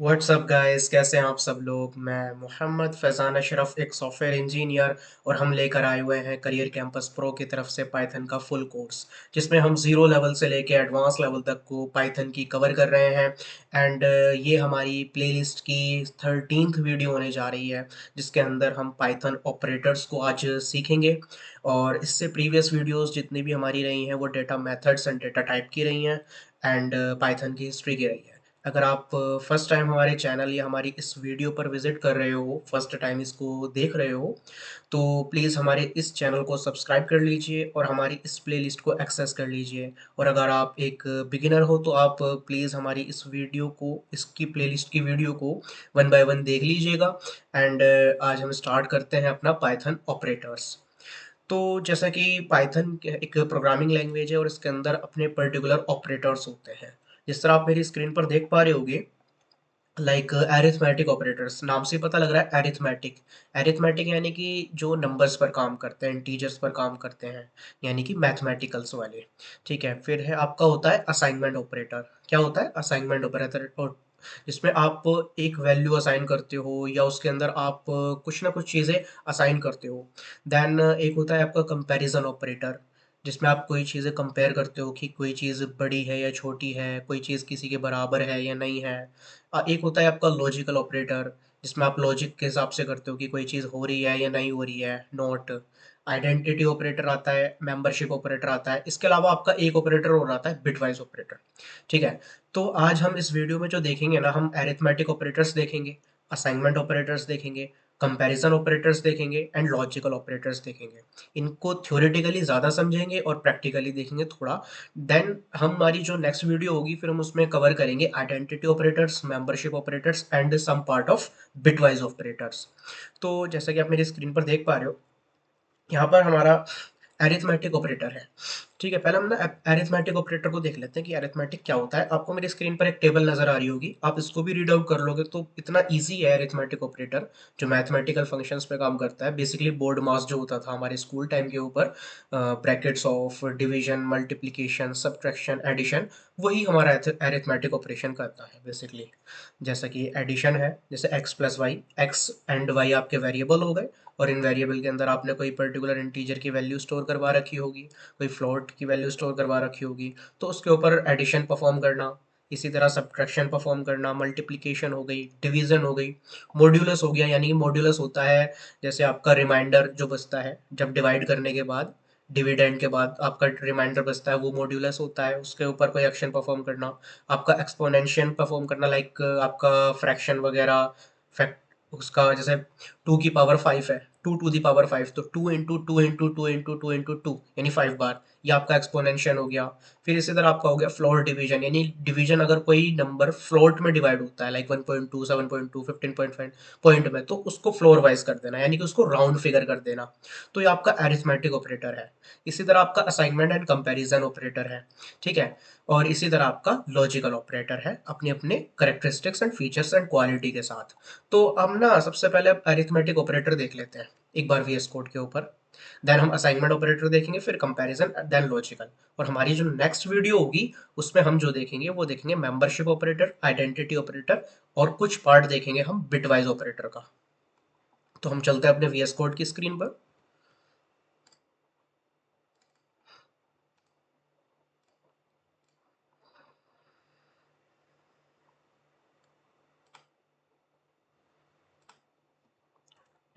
WhatsApp guys, कैसे हैं आप सब लोग। मैं मोहम्मद फैज़ान अशरफ, एक सॉफ्टवेयर इंजीनियर, और हम लेकर आए हुए हैं करियर कैंपस प्रो की तरफ से पाइथन का फुल कोर्स, जिसमें हम ज़ीरो लेवल से लेके एडवांस लेवल तक को पाइथन की कवर कर रहे हैं। एंड ये हमारी प्लेलिस्ट की 13th वीडियो होने जा रही है, जिसके अंदर हम पाइथन ऑपरेटर्स को आज सीखेंगे। और इससे प्रीवियस वीडियोस जितनी भी हमारी रही हैं वो data methods and data type की रही हैं, एंड पाइथन की हिस्ट्री की रही है। अगर आप फर्स्ट टाइम हमारे चैनल या हमारी इस वीडियो पर विजिट कर रहे हो, फर्स्ट टाइम इसको देख रहे हो, तो प्लीज़ हमारे इस चैनल को सब्सक्राइब कर लीजिए और हमारी इस प्लेलिस्ट को एक्सेस कर लीजिए। और अगर आप एक बिगिनर हो तो आप प्लीज़ हमारी इस वीडियो को, इसकी प्लेलिस्ट की वीडियो को वन बाय वन देख लीजिएगा। एंड आज हम स्टार्ट करते हैं अपना पाइथन ऑपरेटर्स। तो जैसा कि पाइथन एक प्रोग्रामिंग लैंग्वेज है और इसके अंदर अपने पर्टिकुलर ऑपरेटर्स होते हैं। जिस तरह आप मेरी स्क्रीन पर देख पा रहे होगे, लाइक अरिथमेटिक ऑपरेटर्स, नाम से पता लग रहा है अरिथमेटिक। अरिथमेटिक यानी कि जो नंबर्स पर काम करते हैं, इंटीजर्स पर काम करते हैं, यानी कि मैथमेटिकल्स वाले। ठीक है, फिर है आपका होता है असाइनमेंट ऑपरेटर। क्या होता है असाइनमेंट ऑपरेटर? और जिसमें आप एक वैल्यू असाइन करते हो या उसके अंदर आप कुछ ना कुछ चीज़ें असाइन करते हो। देन एक होता है आपका कंपैरिजन ऑपरेटर, जिसमें आप कोई चीज़ें कंपेयर करते हो कि कोई चीज़ बड़ी है या छोटी है, कोई चीज़ किसी के बराबर है या नहीं है। एक होता है आपका लॉजिकल ऑपरेटर, जिसमें आप लॉजिक के हिसाब से करते हो कि कोई चीज़ हो रही है या नहीं हो रही है, नॉट। आइडेंटिटी ऑपरेटर आता है, मेंबरशिप ऑपरेटर आता है। इसके अलावा आपका एक ऑपरेटर और आता है, बिटवाइज ऑपरेटर। ठीक है, तो आज हम इस वीडियो में जो देखेंगे ना, हम अरिथमेटिक ऑपरेटर्स देखेंगे, असाइनमेंट ऑपरेटर्स देखेंगे, कंपैरिजन ऑपरेटर्स देखेंगे एंड लॉजिकल ऑपरेटर्स देखेंगे। इनको थ्योरेटिकली ज़्यादा समझेंगे और प्रैक्टिकली देखेंगे थोड़ा। देन हमारी जो नेक्स्ट वीडियो होगी, फिर हम उसमें कवर करेंगे identity operators, membership operators and some part of bitwise operators. तो जैसा कि आप मेरी स्क्रीन पर देख पा रहे हो, यहाँ पर हमारा अरिथमेटिक ऑपरेटर है। ठीक है, पहले हम ना अरिथमेटिक ऑपरेटर को देख लेते हैं कि अरिथमेटिक क्या होता है। आपको मेरी स्क्रीन पर एक टेबल नजर आ रही होगी, आप इसको भी रीड आउट कर लोगे तो इतना इजी है अरिथमेटिक ऑपरेटर, जो मैथमेटिकल फंक्शंस पे काम करता है। बेसिकली बोर्ड मास जो होता था हमारे स्कूल टाइम के ऊपर, brackets of division, multiplication, subtraction, addition, वही हमारा अरिथमेटिक ऑपरेशन करता है बेसिकली। जैसा कि एडिशन है, जैसे x plus y, x and y आपके वेरिएबल हो गए, और इन वेरिएबल के अंदर आपने कोई पर्टिकुलर इंटीजर की वैल्यू स्टोर करवा रखी होगी, कोई फ्लोट की वैल्यू स्टोर करवा रखी होगी, तो उसके ऊपर एडिशन परफॉर्म करना। इसी तरह सब्ट्रैक्शन परफॉर्म करना, मल्टीप्लिकेशन हो गई, डिवीजन हो गई, मॉड्यूलस हो गया। यानी कि मॉड्यूलस होता है जैसे आपका रिमाइंडर जो बचता है जब डिवाइड करने के बाद, डिविडेंड के बाद आपका रिमाइंडर बचता है, वो मॉड्यूलस होता है। उसके ऊपर कोई एक्शन परफॉर्म करना, आपका एक्सपोनेंशियल परफॉर्म करना, लाइक आपका फ्रैक्शन वगैरह, फैक्ट, उसका जैसे 2 की पावर 5 है, 2 टू दी पावर 5, तो 2 इंटू 2 इंटू 2 इंटू 2 यानी 5 बार, ये आपका एक्सपोनेंशियल हो गया। फिर इसी तरह आपका हो गया फ्लोट डिवीजन, यानी डिवीजन अगर कोई नंबर फ्लोट में डिवाइड होता है, लाइक 1.2, 7.2, 15.5 पॉइंट में, तो उसको फ्लोर वाइज कर देना, यानी कि उसको राउंड फिगर कर देना। तो ये आपका अरिथमेटिक ऑपरेटर है। इसी तरह आपका असाइनमेंट एंड कंपैरिजन ऑपरेटर है। ठीक है, और इसी तरह आपका लॉजिकल ऑपरेटर है, अपने अपने characteristics and features and quality के साथ। तो हम ना सबसे पहले अरिथमेटिक ऑपरेटर देख लेते हैं एक बार वीएस कोड के ऊपर। देन हम असाइनमेंट ऑपरेटर देखेंगे, फिर कंपैरिजन, देन लॉजिकल। और हमारी जो नेक्स्ट वीडियो होगी उसमें हम जो देखेंगे वो देखेंगे मेंबरशिप ऑपरेटर, आइडेंटिटी ऑपरेटर, और कुछ पार्ट देखेंगे हम बिटवाइज ऑपरेटर का। तो हम चलते हैं अपने वीएस कोड की स्क्रीन पर।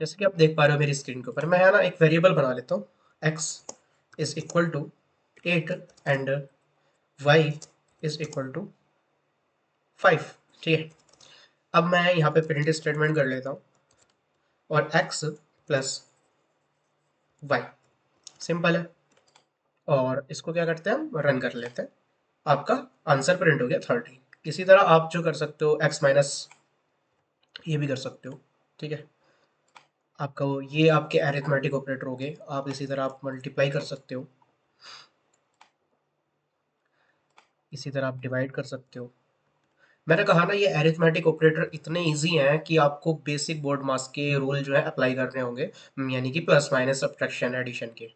जैसे कि आप देख पा रहे हो मेरी स्क्रीन के ऊपर, मैं है ना एक वेरिएबल बना लेता हूँ, x is equal to 8 and y is equal to 5। ठीक है, अब मैं यहाँ पे प्रिंट स्टेटमेंट कर लेता हूँ, और x प्लस वाई, सिंपल है। और इसको क्या करते हैं, हम रन कर लेते हैं। आपका आंसर प्रिंट हो गया 13। इसी तरह आप जो कर सकते हो x माइनस, ये भी कर सकते हो। ठीक है, आपका वो ये आपके अरिथमेटिक ऑपरेटर हो गए। आप इसी तरह आप मल्टीप्लाई कर सकते हो, इसी तरह आप डिवाइड कर सकते हो। मैंने कहा ना, ये अरिथमेटिक ऑपरेटर इतने इजी हैं कि आपको बेसिक बोर्ड मास के रूल जो है अप्लाई करने होंगे, यानी कि प्लस माइनस सब्ट्रैक्शन एडिशन के।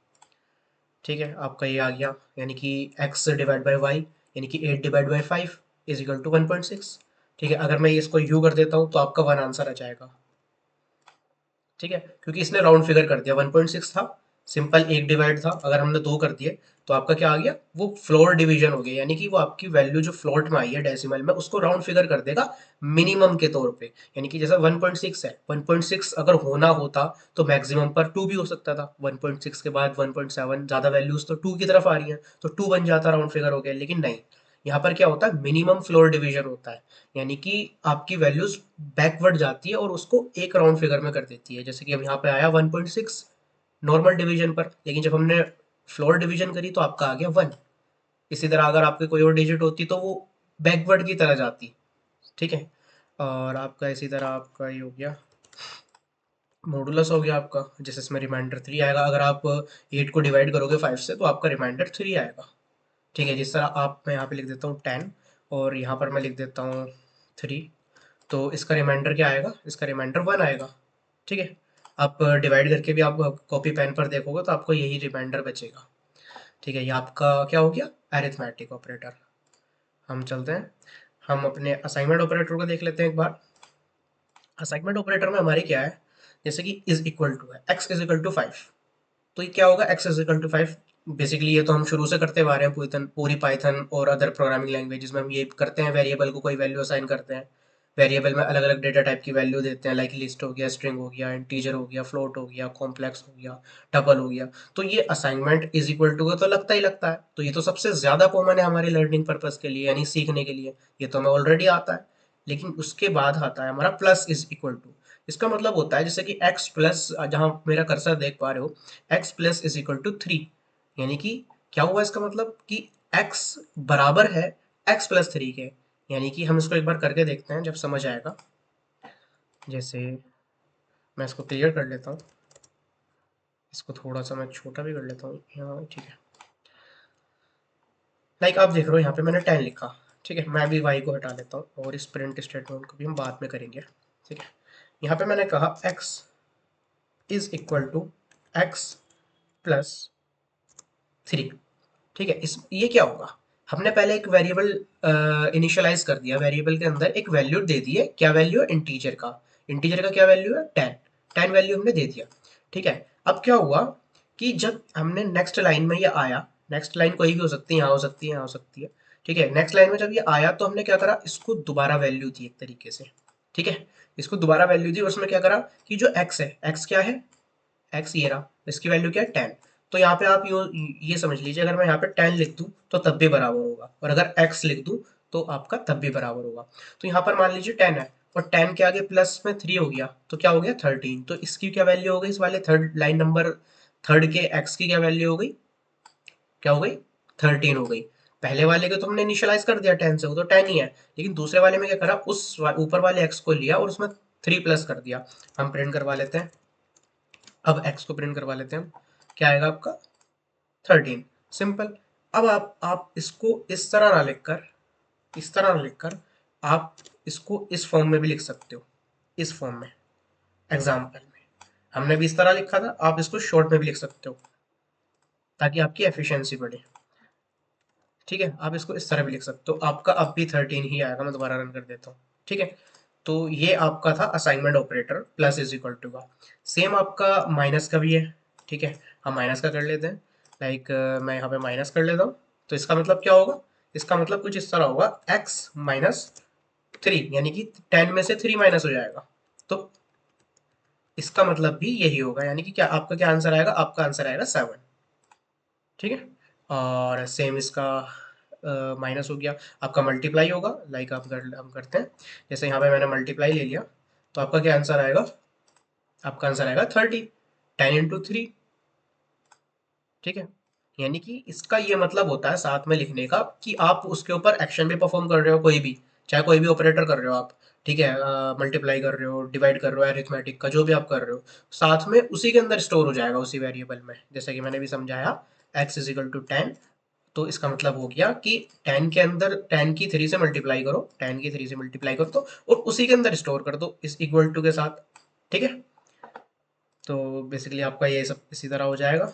ठीक है, आपका ये आ गया, यानी कि x डिवाइड बाय y, यानी कि 8 divide by 5 is equal to 1.6। ठीक है, अगर मैं इसको यू कर देता हूँ तो आपका 1 आंसर आ जाएगा। ठीक है, क्योंकि इसने राउंड फिगर कर दिया, 1.6 था, सिंपल एक डिवाइड था, अगर हमने दो कर दिए तो आपका क्या आ गया, वो फ्लोर डिवीजन हो गया, यानी कि वो आपकी वैल्यू जो फ्लोट में आई है डेसिमल में उसको राउंड फिगर कर देगा मिनिमम के तौर पे। यानी कि जैसा 1.6 है, 1.6 अगर होना होता तो मैक्सिमम पर 2 भी हो सकता था, 1.6 के बाद 1.7, ज्यादा वैल्यूज तो 2 की तरफ आ रही हैं तो 2 बन जाता, राउंड फिगर हो गया, लेकिन नहीं, यहाँ पर क्या होता है, मिनिमम फ्लोर डिवीजन होता है, यानी कि आपकी वैल्यूज बैकवर्ड जाती है और उसको एक राउंड फिगर में कर देती है। जैसे कि अब यहाँ पे आया 1.6 नॉर्मल डिवीजन पर, लेकिन जब हमने फ्लोर डिवीजन करी तो आपका आ गया 1। इसी तरह अगर आपकी कोई और डिजिट होती तो वो बैकवर्ड की तरह जाती। ठीक है, और आपका इसी तरह आपका ये हो गया मॉडुलस हो गया आपका, जैसे इसमें रिमाइंडर 3 आएगा, अगर आप 8 को डिवाइड करोगे 5 से तो आपका रिमाइंडर 3 आएगा। ठीक है, जिस तरह आप, मैं यहाँ पे लिख देता हूँ 10 और यहाँ पर मैं लिख देता हूँ 3, तो इसका रिमाइंडर क्या आएगा, इसका रिमाइंडर 1 आएगा। ठीक है, आप डिवाइड करके भी आप कॉपी पेन पर देखोगे तो आपको यही रिमाइंडर बचेगा। ठीक है, ये आपका क्या हो गया, अरिथमेटिक ऑपरेटर। हम चलते हैं, हम अपने असाइनमेंट ऑपरेटर को देख लेते हैं एक बार। असाइनमेंट ऑपरेटर में हमारी क्या है, जैसे कि इज इक्वल टू है, एक्स इज इक्वल टू 5, तो ये क्या होगा, x is equal to 5। Basically ये तो हम शुरू से करते आ रहे हैं, पूरी पाइथन और अदर प्रोग्रामिंग लैंग्वेजेस में हम ये करते हैं, वेरिएबल को कोई वैल्यू असाइन करते हैं, वेरिएबल में अलग अलग डेटा टाइप की वैल्यू देते हैं, लाइक लिस्ट हो गया, स्ट्रिंग हो गया, इंटीजर हो गया, फ्लोट हो गया, कॉम्प्लेक्स हो गया, टपल हो गया। तो ये असाइनमेंट इज इक्वल टू का तो लगता ही लगता है, तो ये तो सबसे ज्यादा कॉमन है हमारे लर्निंग पर्पज के लिए, यानी सीखने के लिए, ये तो हमें ऑलरेडी आता है। लेकिन उसके बाद आता है हमारा प्लस इज इक्वल टू। इसका मतलब होता है जैसे कि x प्लस, जहाँ मेरा कर्सर देख पा रहे हो, x plus is equal to 3, यानी कि क्या हुआ, इसका मतलब कि x बराबर है x प्लस 3 के। यानी कि हम इसको एक बार करके देखते हैं, जब समझ आएगा। जैसे मैं इसको क्लियर कर लेता हूँ, इसको थोड़ा सा मैं छोटा भी कर लेता हूँ यहाँ। ठीक है, लाइक आप देख रहे हो यहाँ पे मैंने 10 लिखा। ठीक है, मैं भी y को हटा लेता हूँ और इस प्रिंट स्टेटमेंट को भी हम बाद में करेंगे। ठीक है, यहाँ पे मैंने कहा x is equal to x plus 3। ठीक है, इस ये क्या होगा, हमने पहले एक वेरिएबल इनिशियलाइज कर दिया, वेरिएबल के अंदर एक वैल्यू दे दी है, क्या वैल्यू है, इंटीजर का। इंटीजर का क्या वैल्यू है, 10। 10 वैल्यू हमने दे दिया। ठीक है, अब क्या हुआ कि जब हमने नेक्स्ट लाइन में ये आया, नेक्स्ट लाइन कोई भी हो सकती है, यहाँ हो सकती है, यहाँ हो सकती है। ठीक है, नेक्स्ट लाइन में जब ये आया तो हमने क्या करा, इसको दोबारा वैल्यू दी एक तरीके से। ठीक है, इसको दोबारा वैल्यू दी और उसमें क्या करा कि जो एक्स है, एक्स क्या है, एक्स ये रहा, इसकी वैल्यू क्या है, 10। तो यहाँ पे आप ये समझ लीजिए, अगर मैं यहाँ पे 10 लिख दूँ तो तब भी बराबर होगा, और अगर x लिख दूँ तो आपका तब भी बराबर होगा। तो यहाँ पर मान लीजिए 10 है और 10 के आगे प्लस में 3 हो गया तो क्या हो गया, 13। तो इसकी क्या वैल्यू हो गई, इस वाले थर्ड लाइन नंबर थर्ड के x की क्या वैल्यू हो गई, क्या हो गई, 13 हो गई। पहले वाले को तो हमने इनिशियलाइज कर दिया 10 से, वो तो 10 ही है, लेकिन दूसरे वाले में क्या करा, उस ऊपर वाले x को लिया और उसमें 3 प्लस कर दिया। हम प्रिंट करवा लेते हैं, अब x को प्रिंट करवा लेते हैं हम, क्या आएगा आपका, 13। सिंपल। अब आप इसको इस तरह ना लिखकर, इस तरह ना लिखकर आप इसको इस फॉर्म में भी लिख सकते हो, इस फॉर्म में, एग्जाम्पल में हमने भी इस तरह लिखा था, आप इसको शॉर्ट में भी लिख सकते हो ताकि आपकी एफिशिएंसी बढ़े। ठीक है, आप इसको इस तरह भी लिख सकते हो, आपका अब भी 13 ही आएगा। मैं दोबारा रन कर देता हूँ। ठीक है, तो ये आपका था assignment operator plus is equal to का। सेम आपका माइनस का भी है। ठीक है, हम माइनस का कर लेते हैं, लाइक मैं यहाँ पे माइनस कर लेता हूँ। तो इसका मतलब क्या होगा, इसका मतलब कुछ इस तरह होगा, x माइनस 3, यानी कि 10 में से 3 माइनस हो जाएगा, तो इसका मतलब भी यही होगा, यानी कि क्या आपका क्या आंसर आएगा, आपका आंसर आएगा 7। ठीक है, और सेम इसका माइनस हो गया, आपका मल्टीप्लाई होगा, लाइक हम करते हैं, जैसे यहाँ पे मैंने मल्टीप्लाई ले लिया, तो आपका क्या आंसर आएगा, आपका आंसर आएगा 30, 10 × 3। ठीक है, यानी कि इसका ये मतलब होता है साथ में लिखने का कि आप उसके ऊपर एक्शन भी परफॉर्म कर रहे हो, कोई भी, चाहे कोई भी ऑपरेटर कर रहे हो आप। ठीक है, मल्टीप्लाई कर रहे हो, डिवाइड कर रहे हो, अरिथमेटिक का जो भी आप कर रहे हो, साथ में उसी के अंदर स्टोर हो जाएगा, उसी वेरिएबल में, जैसे कि मैंने भी समझाया, x इज इक्वल टू 10। तो इसका मतलब हो गया कि 10 के अंदर 10 की 3 से मल्टीप्लाई करो, 10 की 3 से मल्टीप्लाई करो तो, और उसी के अंदर स्टोर कर दो इस इक्वल टू के साथ। ठीक है, तो बेसिकली आपका ये सब इसी तरह हो जाएगा।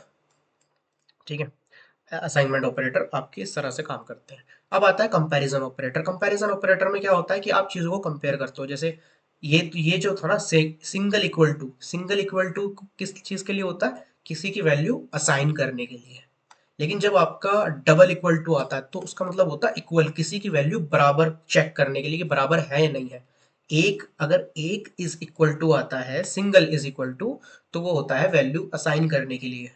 ठीक है, असाइनमेंट ऑपरेटर आपके इस तरह से काम करते हैं। अब आता है कंपैरिजन ऑपरेटर। कंपैरिजन ऑपरेटर में क्या होता है कि आप चीज़ों को कंपेयर करते हो। जैसे ये जो था ना, सिंगल इक्वल टू किस चीज़ के लिए होता है? किसी की वैल्यू असाइन करने के लिए। लेकिन जब आपका डबल इक्वल टू आता है तो उसका मतलब होता है इक्वल, किसी की वैल्यू बराबर चेक करने के लिए कि बराबर है या नहीं है। एक अगर एक इज इक्वल टू आता है, सिंगल इज इक्वल टू, तो वो होता है वैल्यू असाइन करने के लिए।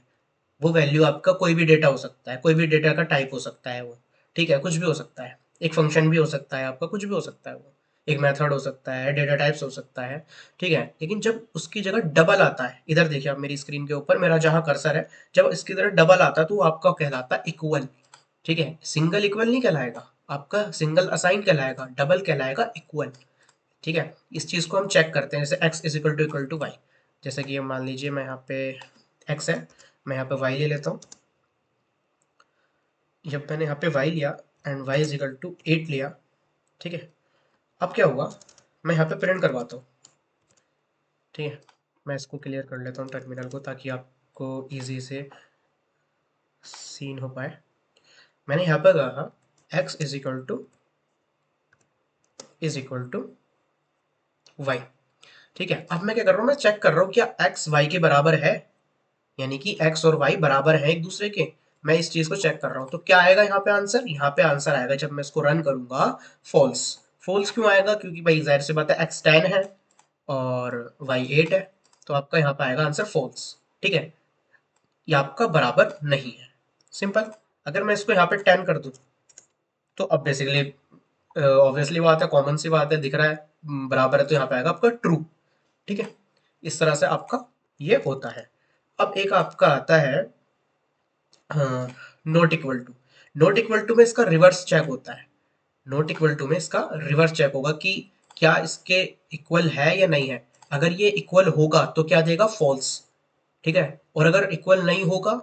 वो वैल्यू आपका कोई भी डेटा हो सकता है, कोई भी डेटा का टाइप हो सकता है वो, ठीक है, कुछ भी हो सकता है। एक फंक्शन भी हो सकता है आपका, कुछ भी हो सकता है वो, एक मेथड हो सकता है, डेटा टाइप्स हो सकता है, ठीक है। लेकिन जब उसकी जगह डबल आता है, इधर देखिए आप मेरी स्क्रीन के ऊपर मेरा जहाँ कर्सर है, जब इसकी तरह डबल आता है तो वो आपका कहलाता है इक्वल, ठीक है। सिंगल इक्वल नहीं कहलाएगा आपका, सिंगल असाइन कहलाएगा, डबल कहलाएगा इक्वल, ठीक है। इस चीज़ को हम चेक करते हैं, जैसे x इक्वल टू वाई। जैसे कि मान लीजिए मैं यहाँ पे x है, मैं यहाँ पे y ले लेता हूँ। जब मैंने यहाँ पे y लिया and y is equal to 8 लिया, ठीक है। अब क्या हुआ, मैं यहाँ पे प्रिंट करवाता हूँ, ठीक है। मैं इसको क्लियर कर लेता हूँ टर्मिनल को, ताकि आपको ईजी से सीन हो पाए। मैंने यहाँ पे कहा x is equal to y, ठीक है। अब मैं क्या कर रहा हूँ, मैं चेक कर रहा हूँ क्या x y के बराबर है, यानी कि x और y बराबर है एक दूसरे के। मैं इस चीज को चेक कर रहा हूँ, तो क्या आएगा यहाँ पे आंसर? यहाँ पे आंसर आएगा जब मैं इसको रन करूंगा, फॉल्स। फॉल्स क्यों आएगा? क्योंकि भाई जाहिर सी बात है x 10 है और y 8 है, तो आपका यहाँ पे आएगा आंसर फॉल्स, ठीक है। ये आपका बराबर नहीं है, सिंपल। अगर मैं इसको यहाँ पे 10 कर दूं, तो अब बेसिकली ऑब्वियसली बात है, कॉमन सी बात है, दिख रहा है बराबर है, तो यहाँ पे आएगा आपका ट्रू, ठीक है। इस तरह से आपका ये होता है। अब एक आपका आता है not equal to. Not equal to में इसका रिवर्स चेक होता है। नॉट इक्वल टू में इसका रिवर्स चेक होगा कि क्या इसके इक्वल है या नहीं है। अगर ये इक्वल होगा तो क्या देगा? फॉल्स, ठीक है। और अगर इक्वल नहीं होगा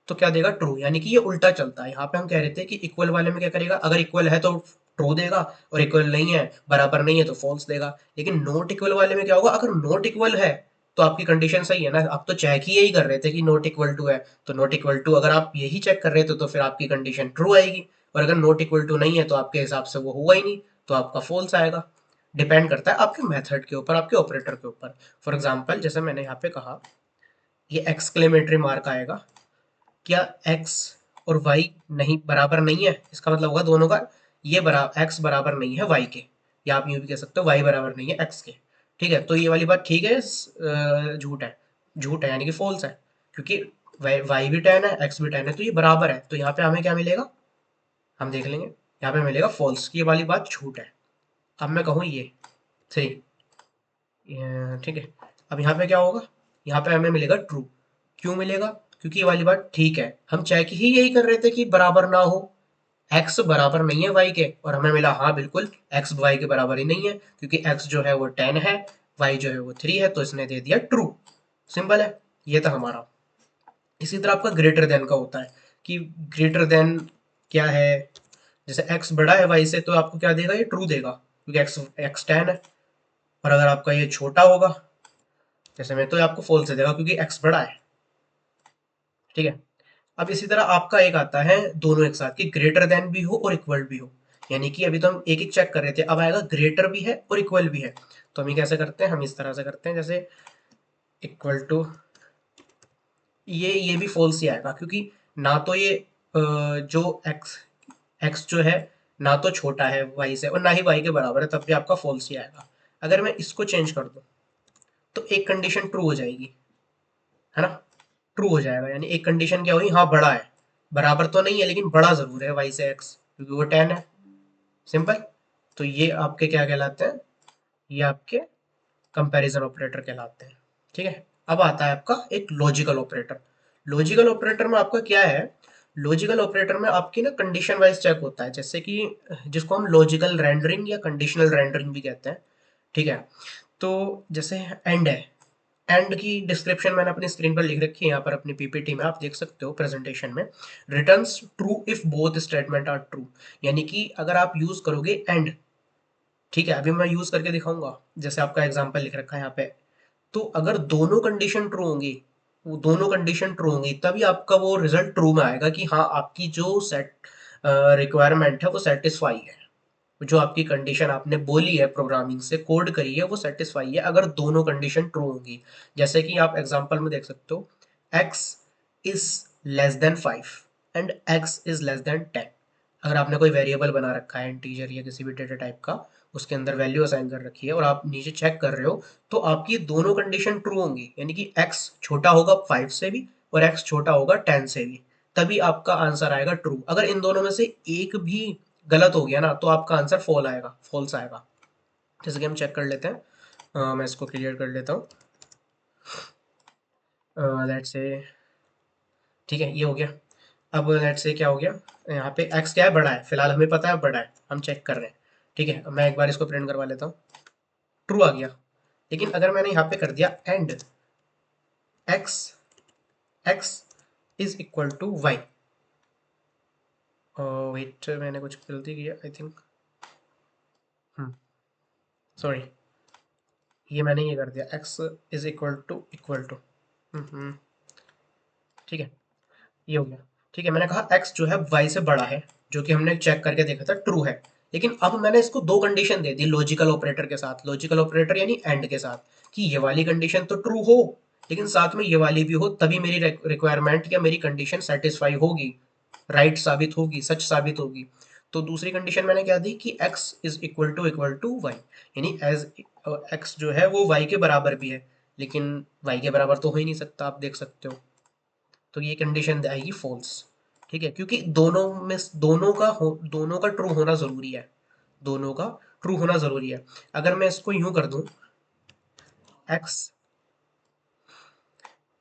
तो क्या देगा? ट्रू। यानी कि ये उल्टा चलता है। यहाँ पे हम कह रहे थे कि इक्वल वाले में क्या करेगा, अगर इक्वल है तो ट्रू देगा, और इक्वल नहीं है, बराबर नहीं है, तो फॉल्स देगा। लेकिन नॉट इक्वल वाले में क्या होगा, अगर नॉट इक्वल है तो आपकी कंडीशन सही है ना। आप तो चेक ही यही कर रहे थे कि नॉट इक्वल टू है, तो नॉट इक्वल टू अगर आप यही चेक कर रहे थे तो फिर आपकी कंडीशन ट्रू आएगी। और अगर नॉट इक्वल टू नहीं है तो आपके हिसाब से वो हुआ ही नहीं, तो आपका फॉल्स आएगा। डिपेंड करता है आपके मेथड के ऊपर, आपके ऑपरेटर के ऊपर। फॉर एग्जाम्पल जैसे मैंने यहाँ पे कहा, ये एक्सक्लेमेटरी मार्क आएगा, क्या x और y नहीं बराबर नहीं है, इसका मतलब होगा दोनों का ये बराबर, x बराबर नहीं है y के, या आप यूं भी कह सकते हो y बराबर नहीं है x के, ठीक है। तो ये वाली बात ठीक है, झूठ है, झूठ है यानी कि फॉल्स है, क्योंकि y भी 10 है, x भी 10 है, तो ये बराबर है। तो यहाँ पे हमें क्या मिलेगा, हम देख लेंगे। यहाँ पे मिलेगा फॉल्स, की ये वाली बात झूठ है। अब मैं कहूँ ये 3, ठीक है। अब यहाँ पे क्या होगा, यहाँ पे हमें मिलेगा ट्रू। क्यों मिलेगा? क्योंकि ये वाली बात ठीक है, हम चेक ही यही कर रहे थे कि बराबर ना हो, x बराबर नहीं है y के, और हमें मिला हाँ बिल्कुल x y के बराबर ही नहीं है, क्योंकि x जो है वो 10 है, y जो है वो 3 है, तो इसने दे दिया ट्रू। सिंपल है, ये था हमारा। इसी तरह आपका ग्रेटर देन का होता है कि ग्रेटर देन क्या है, जैसे x बड़ा है y से तो आपको क्या देगा, ये ट्रू देगा, क्योंकि x 10 है। और अगर आपका ये छोटा होगा जैसे में, तो आपको फॉल्स दे देगा, क्योंकि x बड़ा है, ठीक है। अब इसी तरह आपका एक आता है दोनों एक साथ, कि ग्रेटर देन भी हो और इक्वल भी हो। यानी कि अभी तो हम एक एक चेक कर रहे थे, अब आएगा ग्रेटर भी है और इक्वल भी है। तो हम ये कैसे करते हैं, हम इस तरह से करते हैं, जैसे इक्वल टू, ये भी फॉल्स ही आएगा, क्योंकि ना तो ये जो x x जो है ना तो छोटा है y से और ना ही y के बराबर है, तब भी आपका फॉल्स ही आएगा। अगर मैं इसको चेंज कर दूं तो एक कंडीशन ट्रू हो जाएगी, है ना। ट्रू हो जाएगा, यानी एक कंडीशन क्या हुई, हाँ बड़ा है, बराबर तो नहीं है लेकिन बड़ा जरूर है y से x, क्योंकि वो 10 है। सिंपल। तो ये आपके क्या कहलाते हैं, ये आपके कंपैरिजन ऑपरेटर कहलाते हैं, ठीक है। अब आता है आपका एक लॉजिकल ऑपरेटर। लॉजिकल ऑपरेटर में आपका क्या है, लॉजिकल ऑपरेटर में आपकी ना कंडीशन वाइज चेक होता है, जैसे कि जिसको हम लॉजिकल रेंडरिंग या कंडीशनल रेंडरिंग भी कहते हैं, ठीक है। तो जैसे एंड है, एंड की डिस्क्रिप्शन मैंने अपनी स्क्रीन पर लिख रखी है, यहाँ पर अपनी पीपीटी में आप देख सकते हो प्रेजेंटेशन में। Returns true if both statement are true, यानी कि अगर आप यूज करोगे एंड, ठीक है, अभी मैं यूज करके दिखाऊंगा, जैसे आपका एग्जांपल लिख रखा है यहाँ पे। तो अगर दोनों कंडीशन ट्रू होंगी, वो दोनों कंडीशन ट्रू होंगी, तभी आपका वो रिजल्ट ट्रू में आएगा कि हाँ आपकी जो सेट रिक्वायरमेंट है वो सेटिस्फाई है, जो आपकी कंडीशन आपने बोली है प्रोग्रामिंग से कोड करी है वो सेटिस्फाई है अगर दोनों कंडीशन ट्रू होंगी। जैसे कि आप एग्जांपल में देख सकते हो, x is less than 5 and x is less than 10। अगर आपने कोई वेरिएबल बना रखा है इंटीजर या किसी भी डेटा टाइप का, उसके अंदर वैल्यू असाइन कर रखी है और आप नीचे चेक कर रहे हो, तो आपकी दोनों कंडीशन ट्रू होंगी, यानी कि x छोटा होगा 5 से भी और x छोटा होगा 10 से भी, तभी आपका आंसर आएगा ट्रू। अगर इन दोनों में से एक भी गलत हो गया ना तो आपका आंसर फॉल्स आएगा। जैसे कि हम चेक कर लेते हैं, मैं इसको क्लियर कर लेता हूँ। लेट्स से, ठीक है ये हो गया। अब लेट्स से क्या हो गया, यहाँ पे x क्या है, बड़ा है, फिलहाल हमें पता है बड़ा है, हम चेक कर रहे हैं। ठीक है, मैं एक बार इसको प्रिंट करवा लेता हूँ, ट्रू आ गया। लेकिन अगर मैंने यहाँ पे कर दिया and x x is equal to y, wait मैंने कुछ गलती किया आई थिंक, सॉरी, ये मैंने ये कर दिया x इज इक्वल टू ठीक है, ये हो गया। ठीक है, मैंने कहा x जो है y से बड़ा है, जो कि हमने चेक करके देखा था ट्रू है। लेकिन अब मैंने इसको दो कंडीशन दे दी लॉजिकल ऑपरेटर के साथ, लॉजिकल ऑपरेटर यानी एंड के साथ, कि ये वाली कंडीशन तो ट्रू हो लेकिन साथ में ये वाली भी हो, तभी मेरी रिक्वायरमेंट या मेरी कंडीशन सेटिस्फाई होगी, राइट साबित होगी, सच साबित होगी। तो दूसरी कंडीशन मैंने क्या दी कि x is equal to y, यानी एज x जो है वो y के बराबर भी है, लेकिन y के बराबर तो हो ही नहीं सकता, आप देख सकते हो। तो ये कंडीशन आएगी फॉल्स। ठीक है, क्योंकि दोनों का ट्रू होना जरूरी है, दोनों का ट्रू होना जरूरी है। अगर मैं इसको यूं कर दूं, x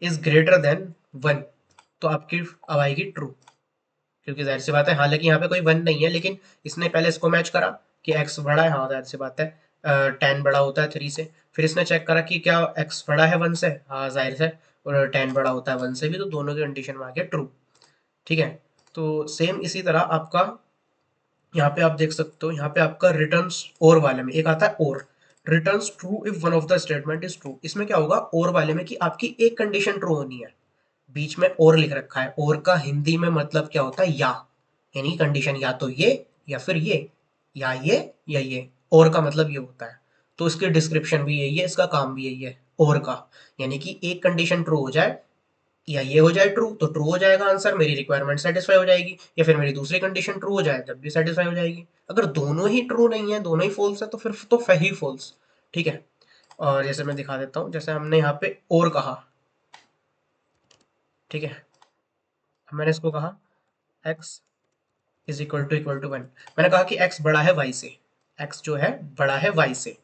इज ग्रेटर देन 1, तो आपकी अब आएगी ट्रू, क्योंकि जाहिर सी बात है, हालांकि यहाँ पे कोई 1 नहीं है लेकिन इसने पहले इसको मैच करा कि x बड़ा है, हाँ जाहिर सी बात है, 10 बड़ा होता है 3 से। फिर इसने चेक करा कि क्या x बड़ा है 1 से, हाँ जाहिर से, और 10 बड़ा होता है 1 से भी, तो दोनों की कंडीशन में आ गया ट्रू। ठीक है, तो सेम इसी तरह आपका यहाँ पे आप देख सकते हो, यहाँ पे आपका रिटर्न्स और वाले में एक आता है और, returns true if one of the statement is true. इसमें क्या होगा और वाले में कि आपकी एक कंडीशन ट्रू होनी है, बीच में और लिख रखा है, और का हिंदी में मतलब क्या होता है, या, यानी कंडीशन या तो ये या फिर ये, या ये या ये, और का मतलब ये होता है। तो इसकी डिस्क्रिप्शन भी यही है, इसका काम भी यही है और का, यानी कि एक कंडीशन ट्रू हो जाए या ये हो जाए ट्रू तो ट्रू हो जाएगा आंसर, मेरी रिक्वायरमेंट सेटिस्फाई हो जाएगी, या फिर मेरी दूसरी कंडीशन ट्रू हो जाए तब भी सेटिस्फाई हो जाएगी। अगर दोनों ही ट्रू नहीं है, दोनों ही फॉल्स है, तो फिर तो ही फॉल्स। ठीक है, और जैसे मैं दिखा देता हूँ, जैसे हमने यहाँ पे और कहा, ठीक है, मैंने इसको कहा x इज इक्वल टू 1, मैंने कहा कि x बड़ा है y से, x जो है बड़ा है y से,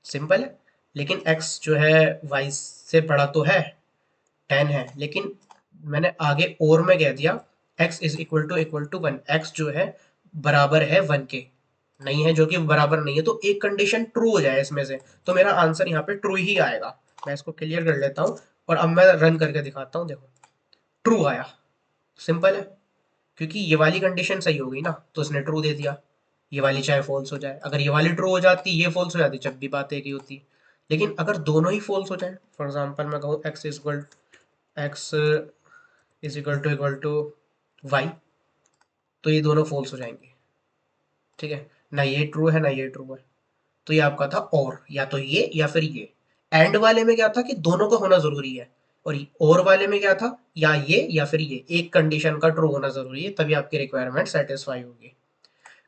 सिंपल है। लेकिन x जो है y से बड़ा तो है, 10 है, लेकिन मैंने आगे और में कह दिया x is equal to 1, x जो है बराबर है 1 के, नहीं है जो कि बराबर नहीं है, तो एक कंडीशन ट्रू हो जाए इसमें से, तो मेरा आंसर यहाँ पे ट्रू ही आएगा। मैं इसको क्लियर कर लेता हूँ और अब मैं रन करके दिखाता हूँ, देखो ट्रू आया, सिंपल है, क्योंकि ये वाली कंडीशन सही हो गई ना, तो इसने ट्रू दे दिया। ये वाली चाहे फॉल्स हो जाए, अगर ये वाली ट्रू हो जाती, ये फॉल्स हो जाती, जब भी बात एक ही होती। लेकिन अगर दोनों ही फॉल्स हो जाए, फॉर एग्जांपल मैं कहूँ x is equal to y, तो ये दोनों फॉल्स हो जाएंगे। ठीक है, ना ये ट्रू है ना ये ट्रू है, तो ये आपका था और, या तो ये या फिर ये। एंड वाले में क्या था कि दोनों का होना जरूरी है, और वाले में क्या था, या ये या फिर ये, एक कंडीशन का ट्रू होना जरूरी है, तभी आपकी रिक्वायरमेंट सेटिस्फाई होगी।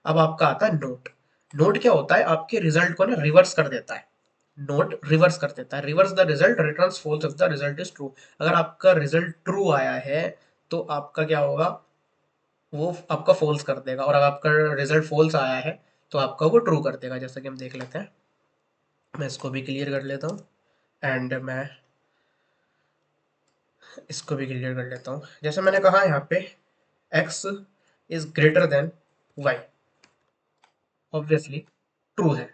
अब आपका आता है नोट। नोट क्या होता है, आपके रिजल्ट को ना रिवर्स कर देता है, नोट रिवर्स कर देता है, reverse the result returns false if the result is true. अगर आपका रिजल्ट ट्रू आया है तो आपका क्या होगा, वो आपका फॉल्स कर देगा, और अगर आपका रिजल्ट फॉल्स आया है तो आपका वो ट्रू कर देगा। जैसा कि हम देख लेते हैं, मैं इसको भी क्लियर कर लेता हूँ एंड मैं इसको भी क्लियर कर लेता हूँ। जैसे मैंने कहा यहाँ पे x is greater than y, obviously true है।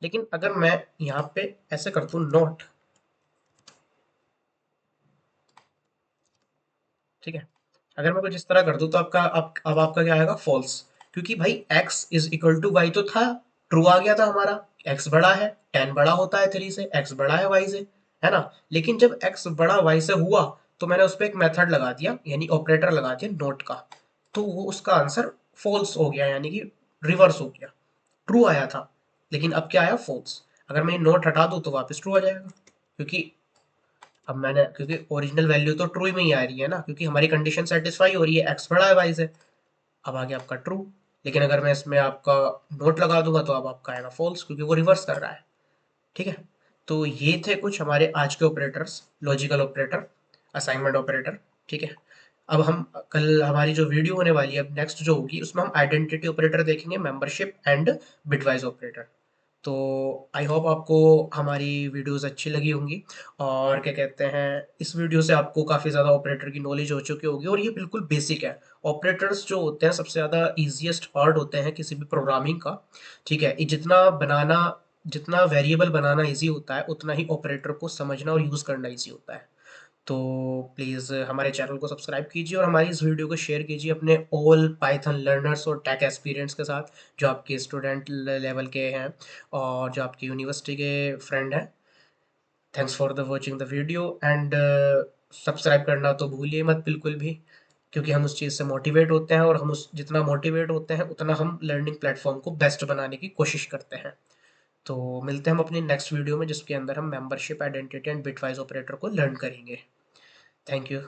लेकिन अगर मैं यहाँ पे ऐसे कर दूँ नॉट, ठीक है, अगर मैं कुछ इस तरह कर दूँ तो अब आपका क्या आएगा, फॉल्स, क्योंकि भाई x is equal to y तो था, ट्रू आ गया था हमारा, x बड़ा है, 10 बड़ा होता है 3 से, x बड़ा है y से, है ना। लेकिन जब x बड़ा y से हुआ तो मैंने उस पर एक मेथड लगा दिया, यानी ऑपरेटर लगा दिया नोट का, तो वो उसका आंसर फॉल्स हो गया, यानी कि रिवर्स हो गया। ट्रू आया था लेकिन अब क्या आया, फॉल्स। अगर मैं नोट हटा दूं तो वापस ट्रू आ जाएगा, क्योंकि अब मैंने, क्योंकि ओरिजिनल वैल्यू तो ट्रू में ही आ रही है ना, क्योंकि हमारी कंडीशन सेटिस्फाई हो रही है, एक्स बड़ा है वाई से। अब आ गया आपका ट्रू। लेकिन अगर मैं इसमें आपका नोट लगा दूंगा तो अब आपका आएगा फॉल्स, क्योंकि वो रिवर्स कर रहा है। ठीक है। तो ये थे कुछ हमारे आज के operators, logical operator, assignment operator. ठीक है। अब हम कल हमारी जो वीडियो होने वाली है, अब नेक्स्ट जो होगी, उसमें हम आइडेंटिटी ऑपरेटर देखेंगे, मेंबरशिप एंड बिटवाइज ऑपरेटर। तो आई होप आपको हमारी वीडियोस अच्छी लगी होंगी, और क्या कहते हैं, इस वीडियो से आपको काफ़ी ज़्यादा ऑपरेटर की नॉलेज हो चुकी होगी, और ये बिल्कुल बेसिक है। ऑपरेटर्स जो होते हैं सबसे ज़्यादा ईजिएस्ट पार्ट होते हैं किसी भी प्रोग्रामिंग का। ठीक है। ये जितना वेरिएबल बनाना इजी होता है, उतना ही ऑपरेटर को समझना और यूज़ करना इजी होता है। तो प्लीज़ हमारे चैनल को सब्सक्राइब कीजिए, और हमारी इस वीडियो को शेयर कीजिए अपने ऑल पाइथन लर्नर्स और टेक एक्सपीरियंस के साथ, जो आपके स्टूडेंट लेवल के हैं और जो आपकी यूनिवर्सिटी के फ्रेंड हैं। Thanks for the watching the video, and subscribe करना तो भूलिए मत बिल्कुल भी, क्योंकि हम उस चीज़ से मोटिवेट होते हैं, और हम उस जितना मोटिवेट होते हैं उतना हम लर्निंग प्लेटफॉर्म को बेस्ट बनाने की कोशिश करते हैं। तो मिलते हैं हम अपनी नेक्स्ट वीडियो में, जिसके अंदर हम membership, identity and bitwise operator को लर्न करेंगे। Thank you.